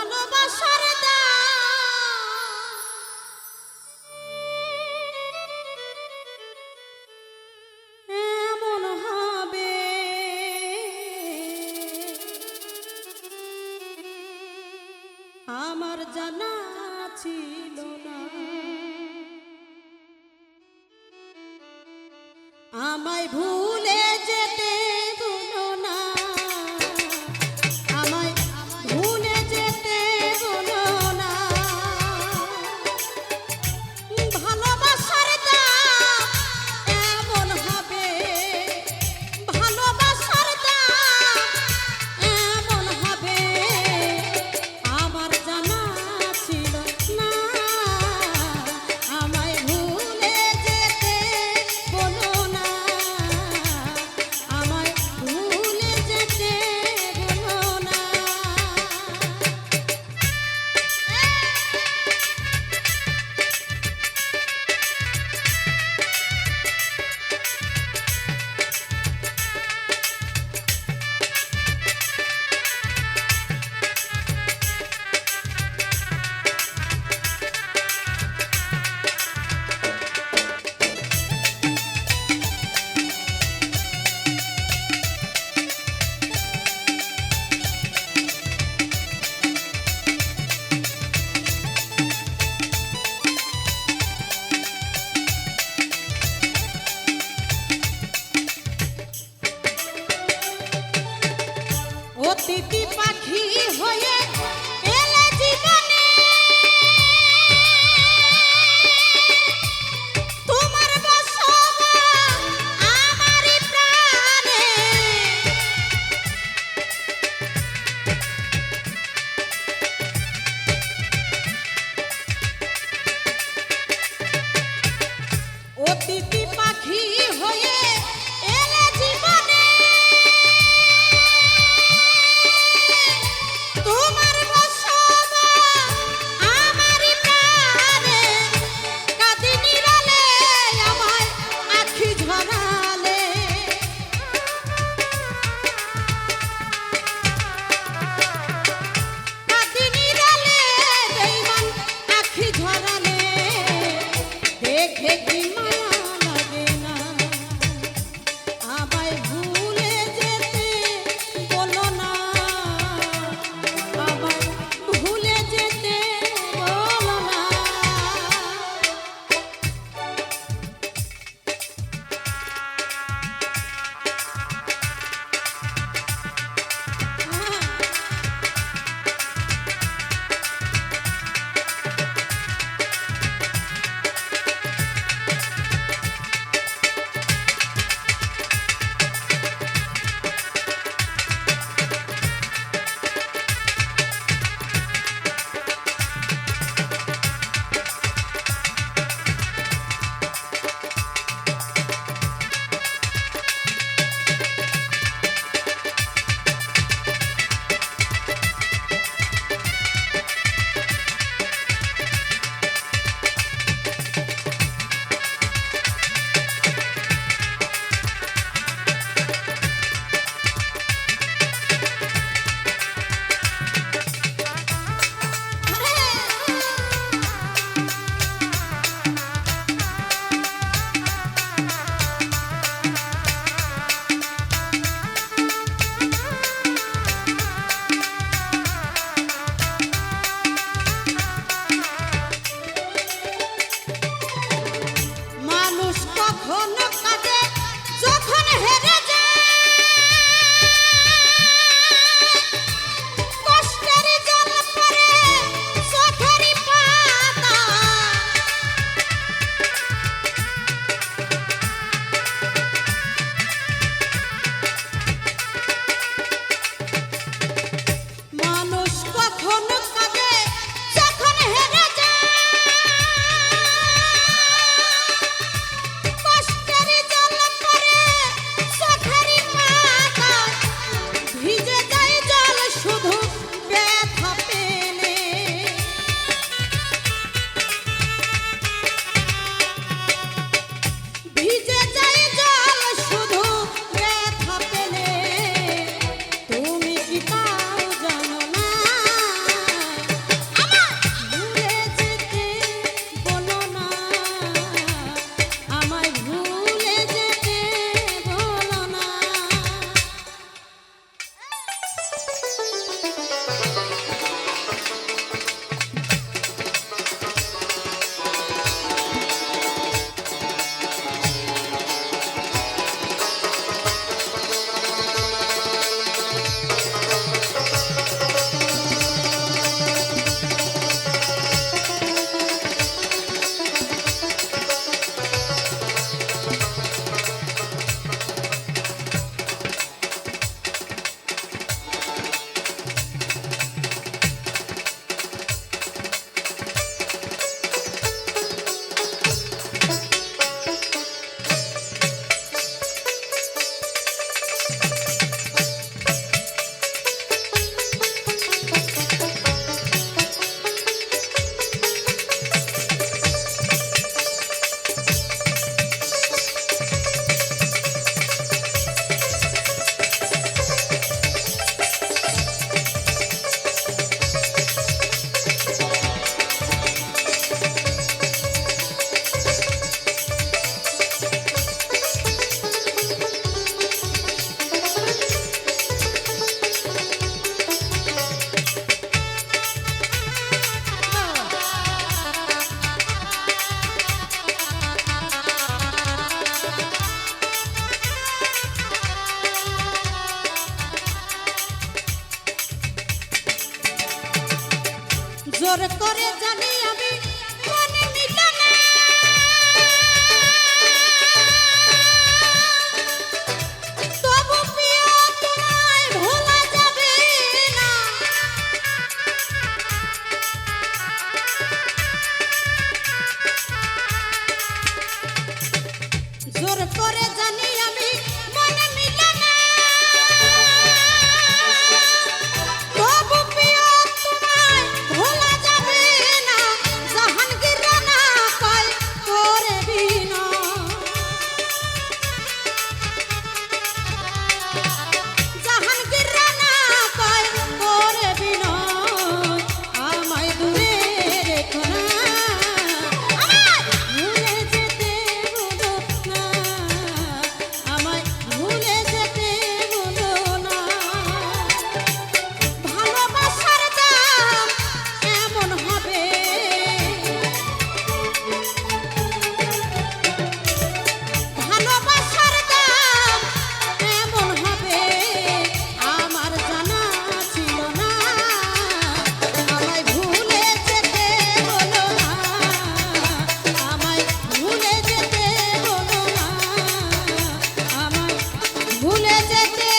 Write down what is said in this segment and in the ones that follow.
ভালোবাসার এমন হবে আমার জানা ছিল না। আমায় ভুলে যেতে বলো না, আমায় ভুলে যেতে বলো না। ভালোবাসার দাম এমন হবে, ভালোবাসার দাম এমন হবে আমার জানা ছিল না। আমায় ভুলে যেতে বলো না, আমায় ভুলে যেতে বলো না। অতিথি পাখি হয়ে এলে জীবনে, তোমার বসবাস আমারই প্রাণে। অতিথি পাখি হয়ে এলে জীবনে, তোমার বসবাস আমারই প্রাণে। কাঁদি নিরালে আমায় আখি ঝরালে, কাঁদি নিরালে বেঈমান আখি ঝরালে। দেখে কি মায়া লাগে না, আমায় ভুলে যেতে বলো না, আমায় ভুলে যেতে বলো না। জোর করে জানি আমি মনে মিলে না তবু প্রিয় তোমায় ভোলা যাবে না জোর করে জানি আমি মনে মিলে না তবু প্রিয় তোমায় ভোলা যাবে না জাহাঙ্গীর রানা কয় করে বিনা জাহাঙ্গীর রানা কয় করে বিনা আমায় দূরে রেখো না আমায় ভুলে যেতে বলো না আমায় ভুলে যেতে বলো না ভালোবাসার দাম এমন হবে ভালোবাসার দাম এমন হবে আমার জানা ছিল না আমায় ভুলে যেতে বলো না আমায় ভুলে যেতে বলো না আমায় ভুলে যেতে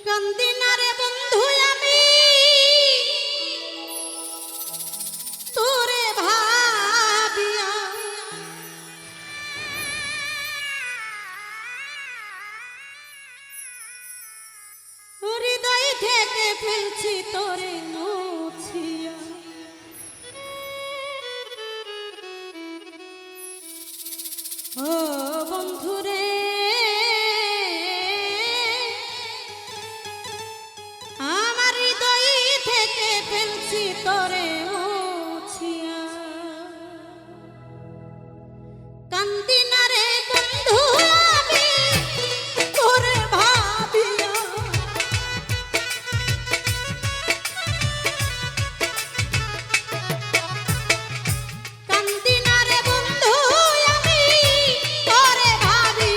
কান্দি না রে বন্ধু আমি তোরে ভাবিয়া হৃদয় থেকে ফেলছি তোরে মুছিয়া ও বন্ধুরে আমার হৃদয় থেকে ফেলছি তোরে মুছিয়া কান্দি না রে বন্ধু আমি তোরে ভাবিয়া কান্দি না রে বন্ধু আমি তোরে ভাবিয়া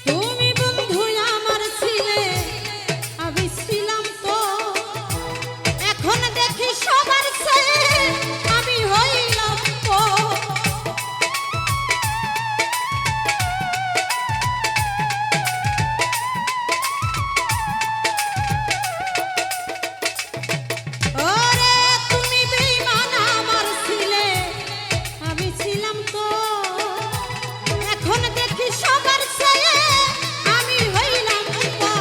তুমি বন্ধু আমার ছিলে, আমি ছিলাম তো। এখন দেখি সবার চেয়ে আমি হইলাম তো। ওরে তুমি বেঈমান আমার ছিলে, আমি ছিলাম তো। এখন দেখি সবার চেয়ে আমি হইলাম তো।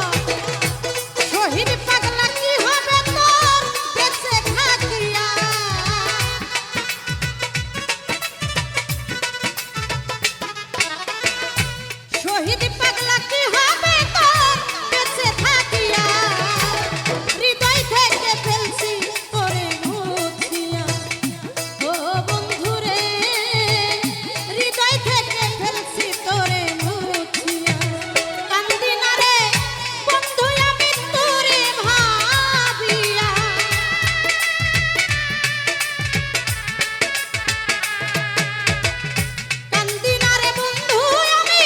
শহীদ পাগলা কি হবে তোর বেঁচে থাকিয়া? শহীদ পাগলা কি হবে তোর বেঁচে থাকিয়া? হৃদয় থেকে ফেলছি তোরে মুছিয়া। ও বন্ধুরে, হৃদয় থেকে ফেলছি তোরে মুছিয়া। কান্দি না রে বন্ধু আমি তোরে ভাবিয়া। কান্দি না রে বন্ধু আমি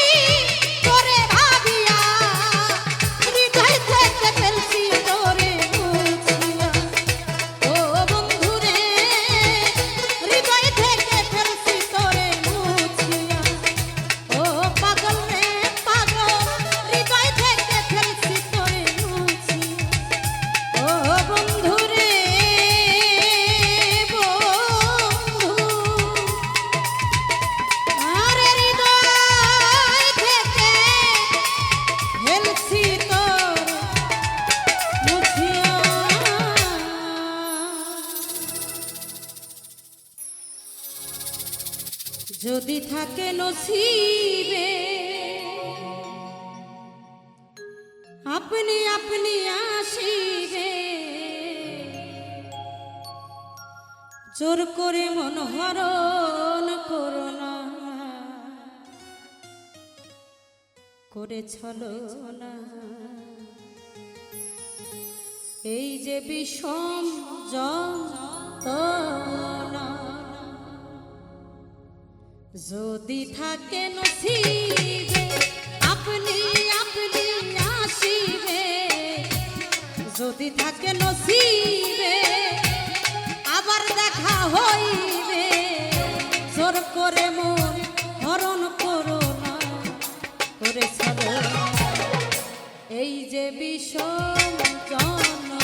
তোরে ভাবিয়া। হৃদয় থেকে ফেলছি তোরে মুছিয়া। ও বন্ধুরে, হৃদয় থেকে ফেলছি তোরে মুছিয়া। ও পাগল রে পাগল, হৃদয় থেকে ফেলছি তোরে মুছিয়া। ও বন্ধুরে বন্ধু, আরে হৃদয় থেকে ফেলছি তোর মুছিয়া। যদি থাকে নসিবে আপনি আপনি আসিবে, জোর করে মন হরণ করো না, করে ছলনা। এই যে বিষম যন্ত্রণা, যদি থাকে নসিবে আপনি আপনি আসিবে। যদি থাকে নসিবে আবার দেখা হইবে, জোর করে মন হরণ করো না, করে ছলনা। এই যে বিষম যন্ত্রণা,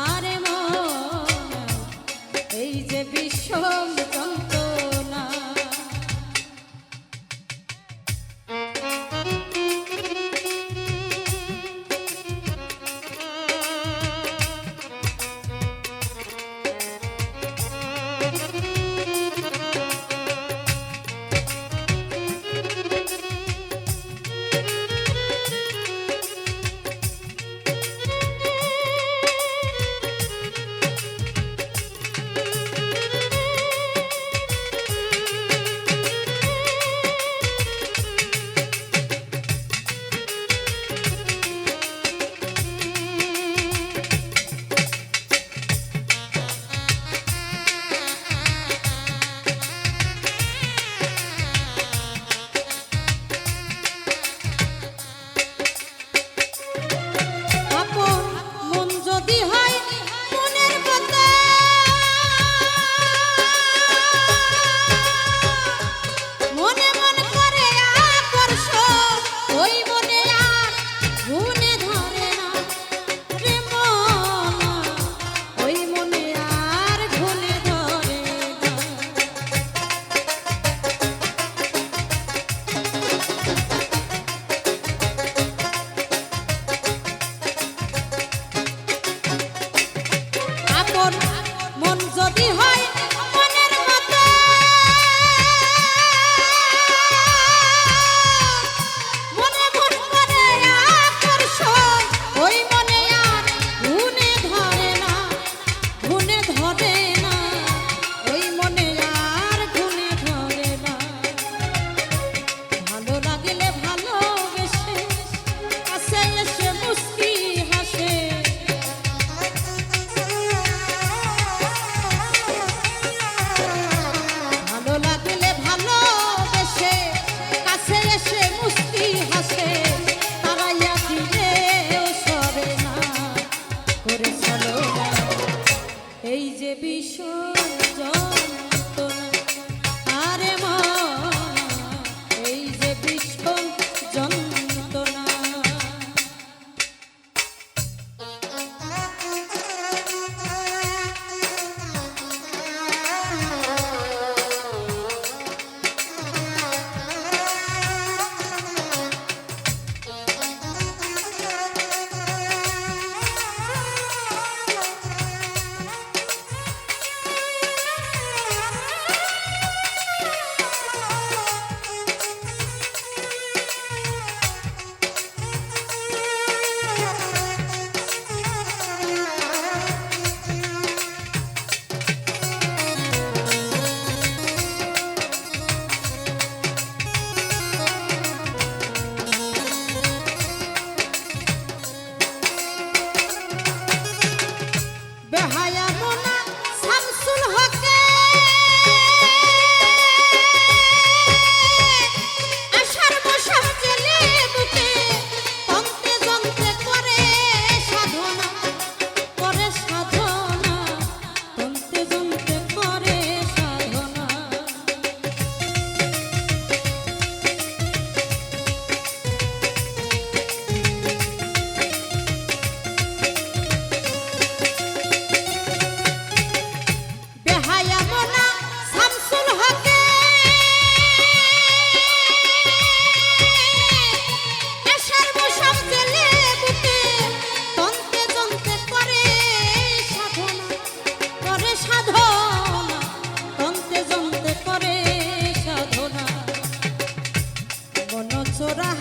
আরে মন, এই যে বিষম যন্ত্রণা।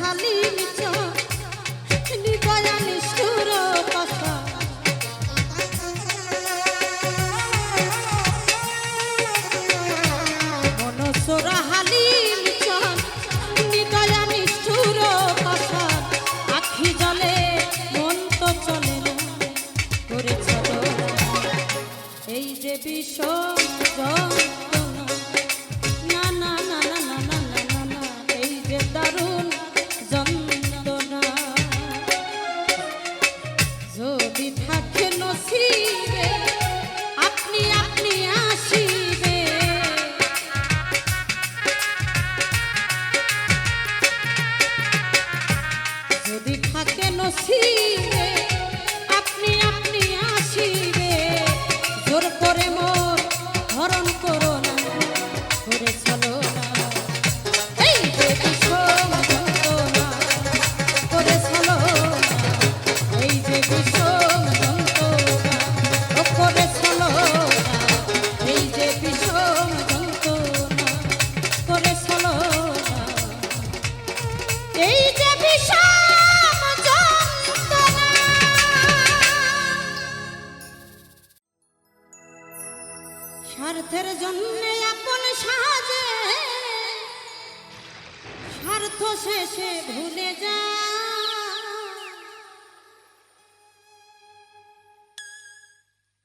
হালিম চর নিদয়া নিষ্ঠুর কথা মনসরা হালিম চর নিদয়া নিষ্ঠুর কথা আখি জলে মন তো চলে না করে চলো এই যে বিষম যন্ত্রণা না না না না না না না না এই যে দারুণ যন্ত্রণা যদি থাকে নসিবে আপনি আপনি আসিবে যদি থাকে নসিবে আপনি আপনি আসিবে জোর করে মোর হরণ করো না করে চলো না এই যে বিষম যন্ত্রণা করে চলো না এই যে বিষম যন্ত্রণা ও করে চলো না এই যে বিষম যন্ত্রণা করে চলো না এই যে বিষম যন্ত্রণা স্বার্থের জন্যে আপন সাজে স্বার্থ শেষে ভুলে যা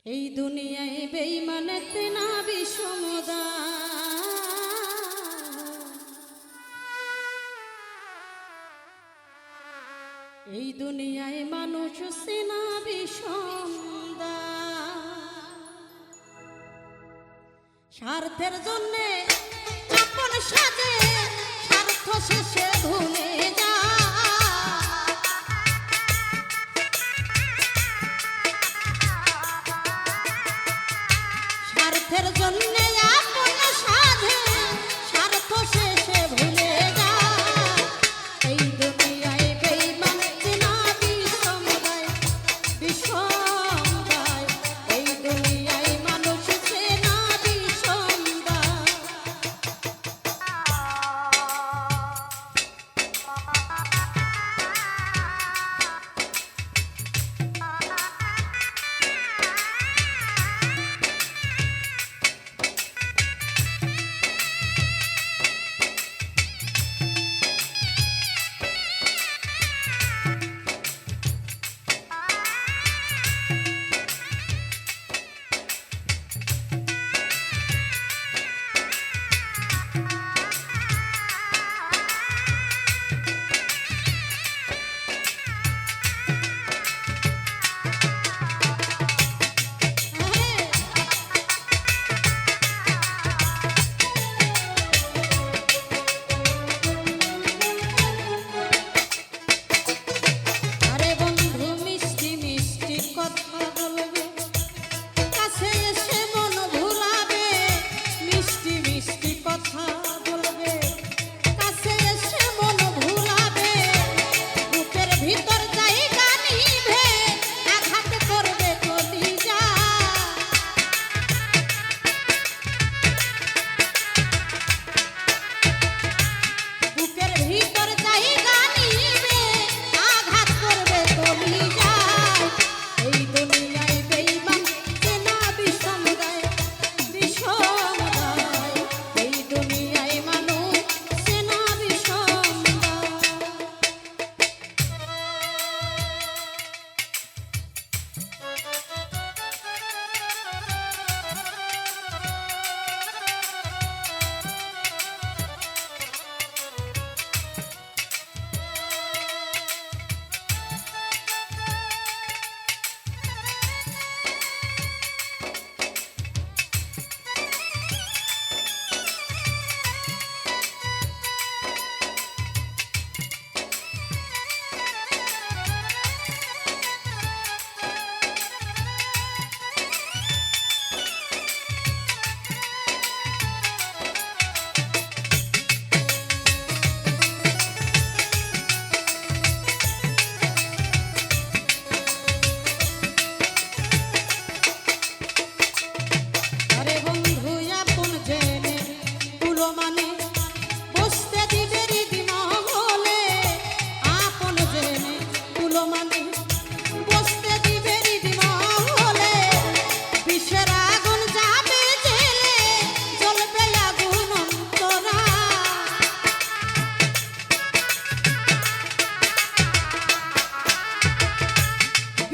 এই দুনিয়ায় বেঈমানেতে না বিষমদা এই দুনিয়ায় মানুষ সেনা বিষমদা স্বার্থের জন্যে আপন সাজে স্বার্থ শেষে ভুলে যা স্বার্থের জন্যে আপন সাজে স্বার্থ শেষে ভুলে যা এই দুনিয়ায় বেঈমান চেনা বিষমদায় বিষমদায় এই দুনিয়ায় মানুষ চেনা বিষমদায়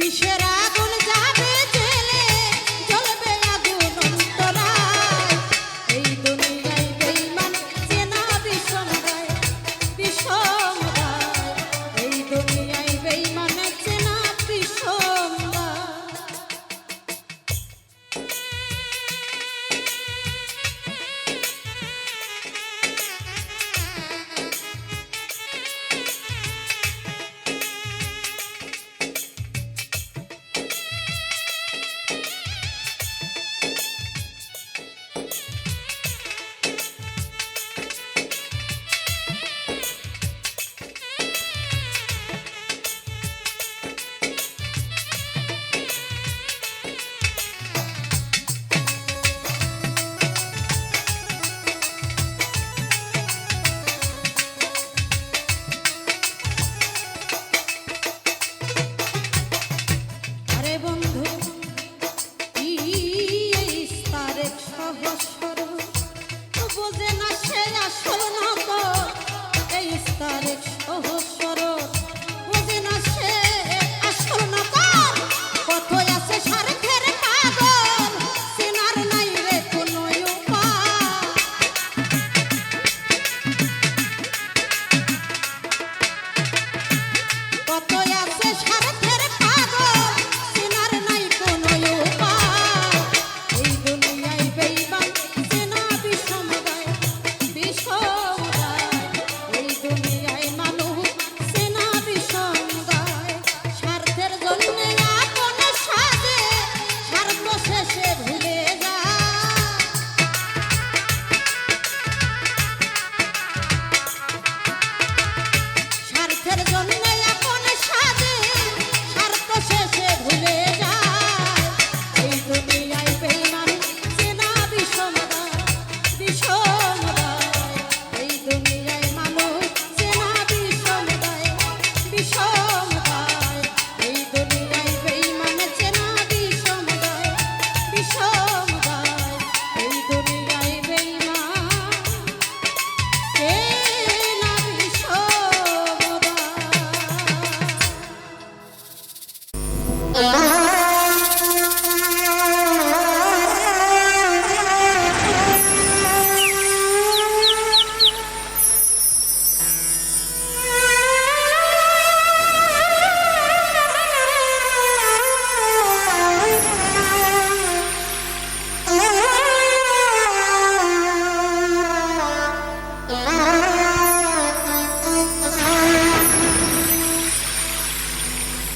কিসের আগুন যাবে জেলে জ্বলবে আগুন অন্তরায় এই দুনিয়ায় বেঈমান চেনা বিষম গায় বিষম গায় এই দুনিয়ায় বেঈমান চেনা বিষম গায়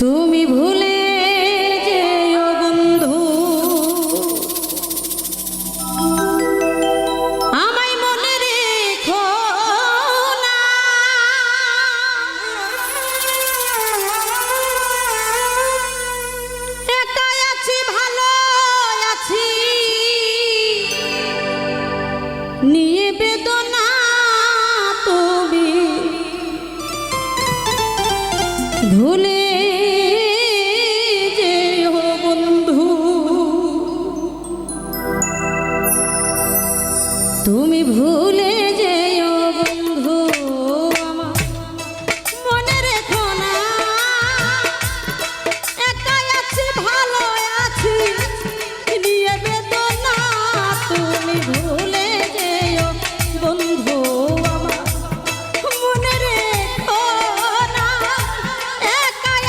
তুমি ভুলে যেও বন্ধু আমায় মনে রেখো না একাই আছি ভালো আছি নিয়ে বেদনা তুমি ভুলে তুমি ভুলে যেও বন্ধু আমার মনে রেখো না একাই আছি ভালো আছি নিয়ে বেদনা তুমি ভুলে যেও বন্ধু আমার মনে রেখো না একাই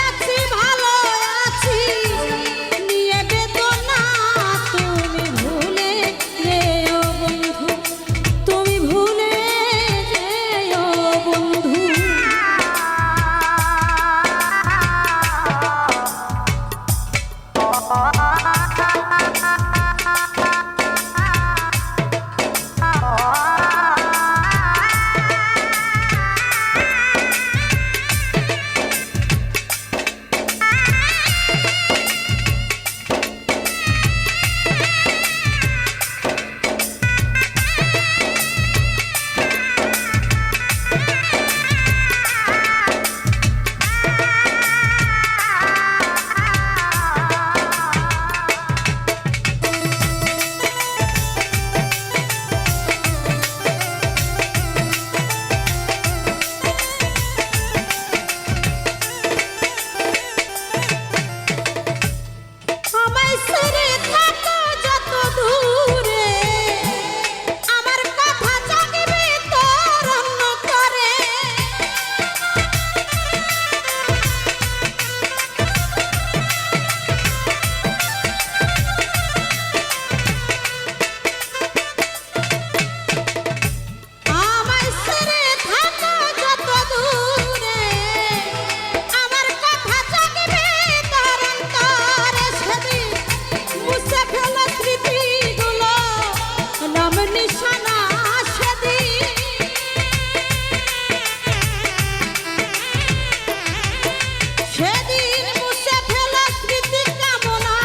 সেদিন মুছে ফেলা স্মৃতি কামনা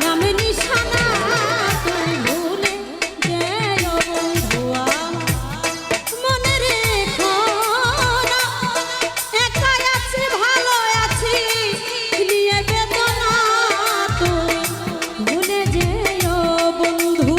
নামে নিশানা তুই ভুলে যেও বন্ধু আমার মনে রেখো না একাই আছি ভালো আছি নিয়ে বেদনা তুই ভুলে যেও বন্ধু।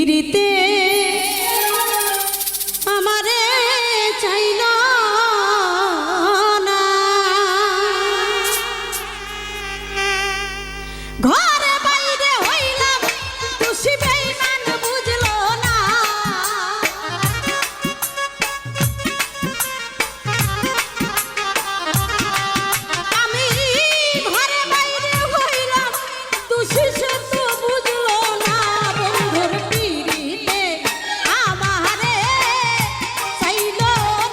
পিরিতে আমারে চাইল না, ঘরে বাইরে হইলাম খুশি বেঈমান বুঝলো না, আমি ঘরে বাইরে হইলাম খুশি সে তো বুঝলো না, বন্ধুর পিরিতে আমারে চাইল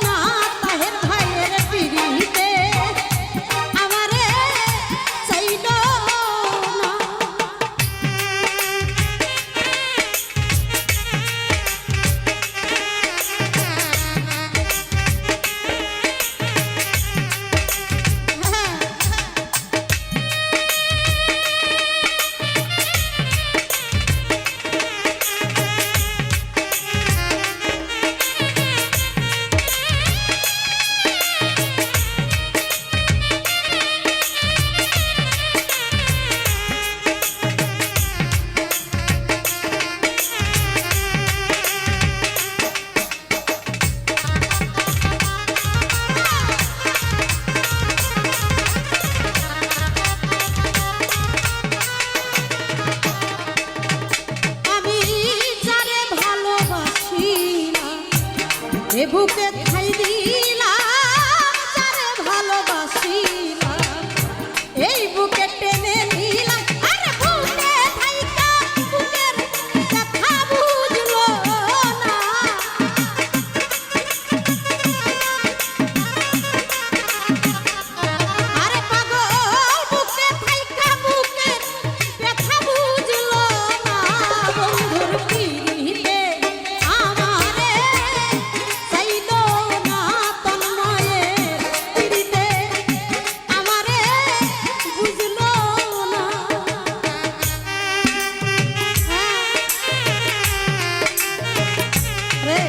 না, তাহের ভাইয়ের পিরিতে আমারে চাইল না। এ বুকে ঠাই দিলাম যারে ভালোবাসিলাম, এই বুকে টেনে নিলাম, আরে বুকে থাইকা বুকের কথা বুঝলো না, আরে পাগল বুকে থাইকা বুকের কথা বুঝলো না, বন্ধুর পিরিতে আমারে চাইল না, তন্ময়ের পিরিতে আমারে বুঝলো না। রে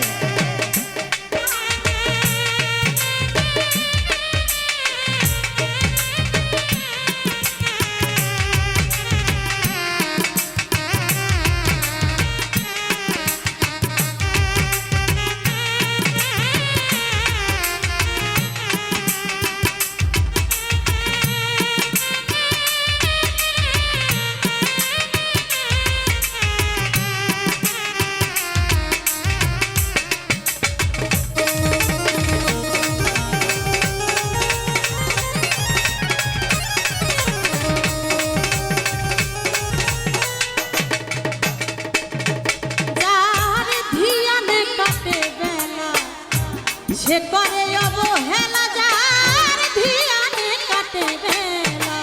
সে করে অবহেলা, যার ধিয়ানে কাটে বেলা,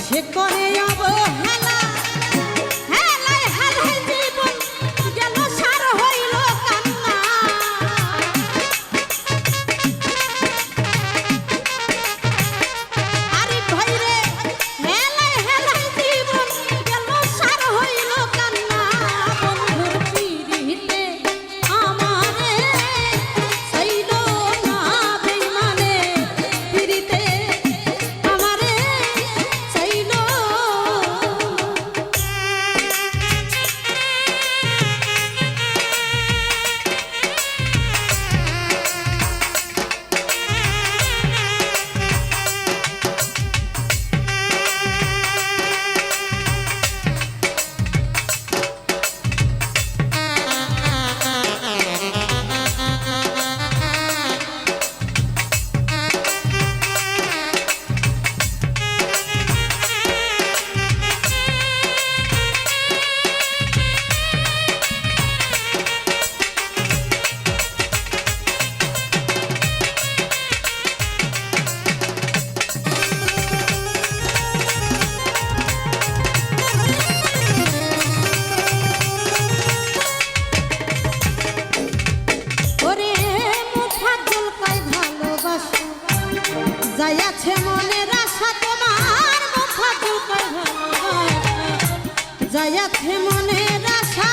সে করে অবহেলা, হেলায় হেলায় জীবন গেল সার হইল কান্না, আরে ভাইরে হেলায় হেলায় জীবন গেল সার হইল কান্না, বন্ধুর পিরিতে আমারে চাইল না, বেঈমানের পিরিতে আমারে চাইল না। ওরে মুখা জলকায় ভালোবাসা, যাই আছে মনের আশা, তোমার মুখা জলকায় ভালোবাসা, যাই আছে মনের আশা,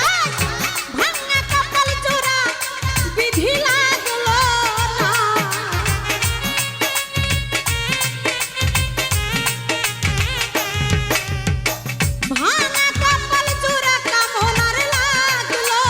ভাঙা কপাল চোরা বিধি লাগলো না, ভাঙা কপাল চোরা কামনার লাগলো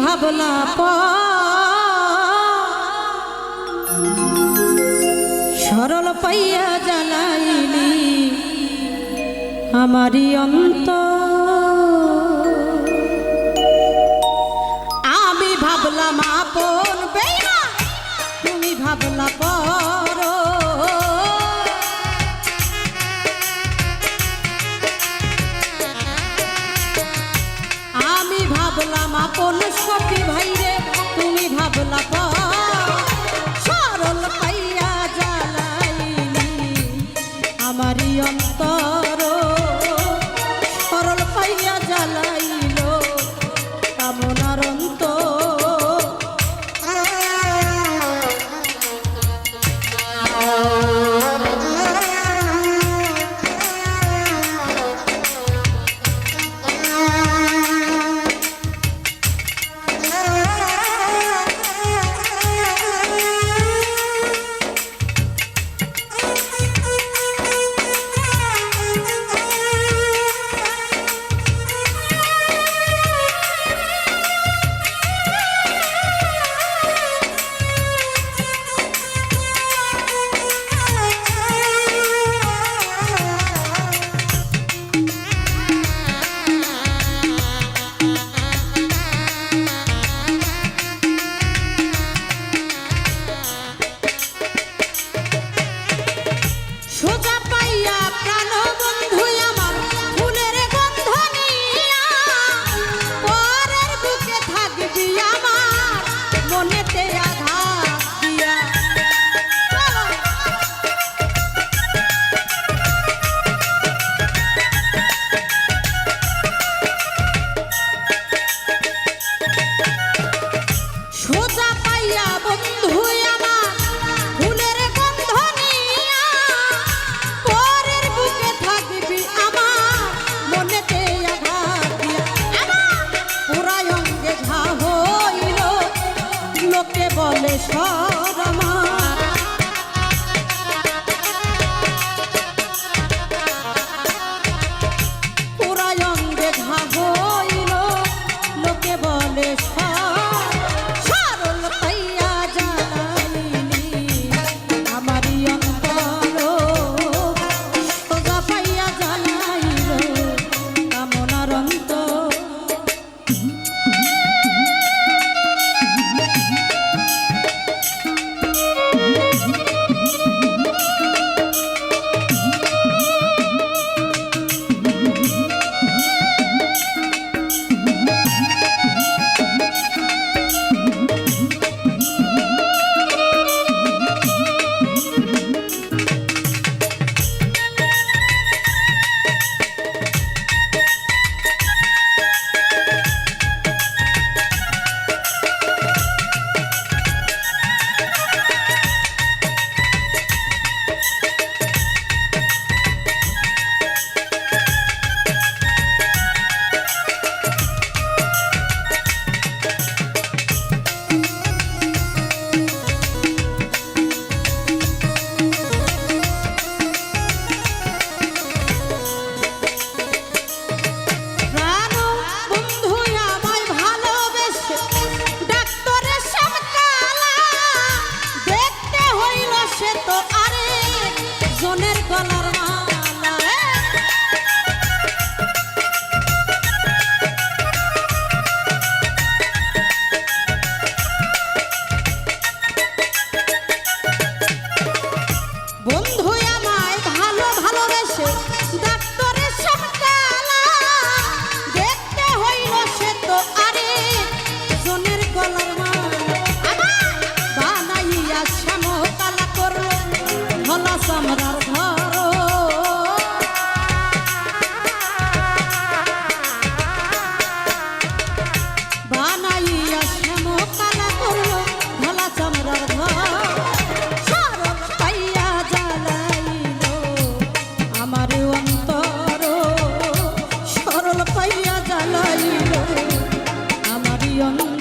ভাবলা সরল পাইয়া জ্বালাইলি আমারি অন্তর। আমি ভাবলাম আপন বেঈমান, তুমি ভাবলা পর। আমি ভাবলাম আপন সখী ভাইরে, তুমি ভাবলা পর। সরল পাইয়া জ্বালাইলি আমারি অন্তর, সরল পাইয়া জ্বালাইল কামনার অন্তর। বলে শরমা পুরাই অঙ্গে ঘা হইল, লোকে বলে সরল পাইয়া জ্বালাইলি আমারি অন্তর, সোজা পাইয়া জ্বালাইল কামনার অন্তর। চামড়ার ঘর বানাইয়া শ্যাম কালা করলো ভোলা চামড়ার ঘর সরল পাইয়া জ্বালাইল আমার অন্তর সরল পাইয়া জ্বালাইল আমারই অন্তর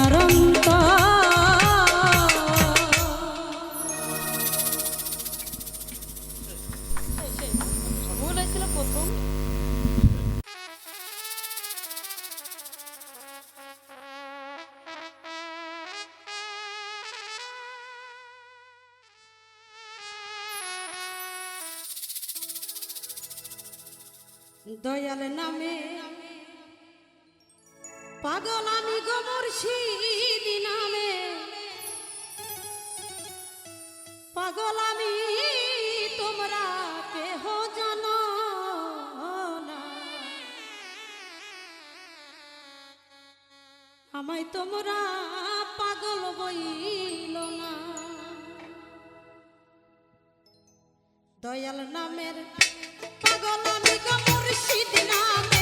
আমার অন্তর ভুল হয়েছিল প্রথম। দয়াল নামে পাগল আমি গো মুর্শিদ নামে পাগল আমি তোমরা কেহ জানো না আমায় তোমরা পাগল বইল না দয়াল নামের পাগল আমি গো মুর্শিদ নামে